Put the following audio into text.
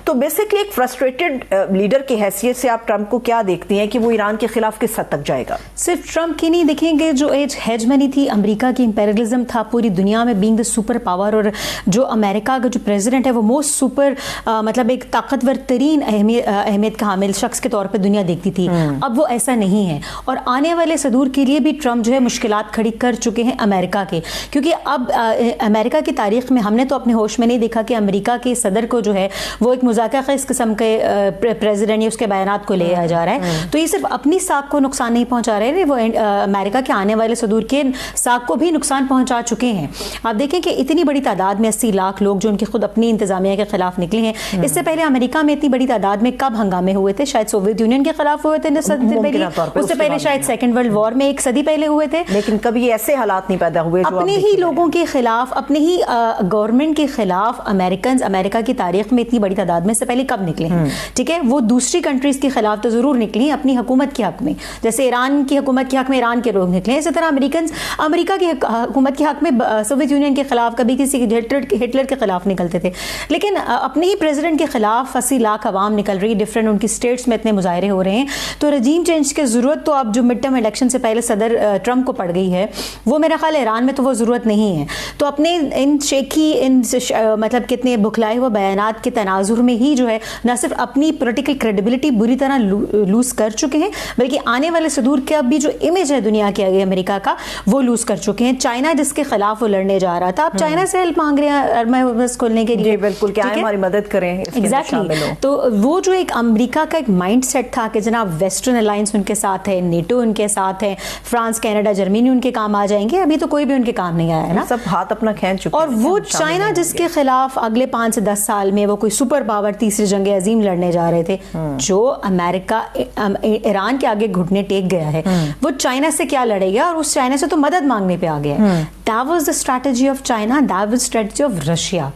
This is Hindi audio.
तो बेसिकली एक फ्रस्ट्रेटेड लीडर की हैसियत से आप ट्रंप को क्या देखती हैं कि वो ईरान के खिलाफ किस हद तक जाएगा? सिर्फ ट्रंप की नहीं देखेंगे, जो एज हेजमनी थी, अमेरिका की इंपेरियलिज्म था पूरी दुनिया में, बीइंग द सुपर पावर, और जो अमेरिका का जो प्रेसिडेंट है वो मोस्ट सुपर मतलब एक ताकतवर तरीन अहमियत का हामिल शख्स के तौर पर दुनिया देखती थी। अब वो ऐसा नहीं है, और आने वाले सदूर के लिए भी ट्रंप जो है मुश्किलात खड़ी कर चुके हैं अमेरिका के, क्योंकि अब अमेरिका की तारीख में हमने तो अपने होश में नहीं देखा कि अमेरिका के सदर को जो है वो एक मुज़ाकरा इस किस्म के प्रेसिडेंट या उसके बयानात को ले जा रहा है। तो ये सिर्फ अपनी साख को नुकसान नहीं पहुंचा रहे हैं, वो अमेरिका के आने वाले सदूर के साख को भी नुकसान पहुंचा चुके हैं। आप देखें कि इतनी बड़ी तादाद में 80 लाख लोग जो उनकी खुद अपनी इंतजामिया के खिलाफ निकले हैं। इससे पहले अमेरिका में इतनी बड़ी तादाद में कब हंगामे हुए थे? शायद सोवियत यूनियन के खिलाफ हुए थे उससे पहले, शायद सेकेंड वर्ल्ड वॉर में एक सदी पहले हुए थे, लेकिन कभी ऐसे हालात नहीं पैदा हुए अपने ही लोगों के खिलाफ, अपने ही गवर्नमेंट के खिलाफ। अमेरिका की तारीख में इतनी बड़ी तादाद में से पहले कब निकले हैं? ठीक है, वो दूसरी कंट्रीज के खिलाफ तो जरूर निकली अपनी हुकूमत के हक में, जैसे ईरान की हुकूमत के हक में ईरान के लोग निकले। इसी तरह अमेरिका की हुकूमत के हक में सोवियत यूनियन के खिलाफ, कभी किसी हिटलर के खिलाफ निकलते थे। लेकिन अपने ही प्रेसिडेंट के खिलाफ 80 लाख अवाम निकल रही, डिफरेंट उनकी स्टेट्स में इतने मुजाहरे हो रहे हैं। तो रजीम चेंज की जरूरत तो अब जो मिड टर्म इलेक्शन से पहले सदर ट्रंप को पड़ गई है, वो मेरा ख्याल ईरान में तो वो जरूरत नहीं है। तो अपने इन शेखी मतलब कितने बुखलाए हुए बयानात के तनाजुर में ही जो है न सिर्फ अपनी पॉलिटिकल क्रेडिबिलिटी बुरी तरह लूज कर चुके हैं, बल्कि आने वाले सदूर के अब भी जो इमेज है दुनिया के आगे अमेरिका का, वो लूज कर चुके हैं। चाइना जिसके खिलाफ वो लड़ने जा रहा था, अब चाइना से हेल्प मांग रहे हैं अरब खोलने के लिए। बिल्कुल, क्या हमारी मदद करें। एग्जैक्टली। तो वो जो एक अमेरिका का एक माइंड सेट था कि जनाब वेस्टर्न अलायंस उनके साथ है, नेटो उनके साथ है, फ्रांस, कनाडा, जर्मनी उनके काम आ जाएंगे, अभी तो कोई भी उनके काम नहीं आया है ना, सब हाथ अपना खींच चुके हैं। और वो चाइना जिसके खिलाफ अगले 5 से 10 साल में वो कोई सुपर पावर तीसरी जंग अजीम लड़ने जा रहे थे, जो अमेरिका ईरान के आगे घुटने टेक गया है, वो चाइना से क्या लड़ेगा? और उस चाइना से तो मदद मांगने पे आ गया है। That was the strategy of China, that was strategy of Russia.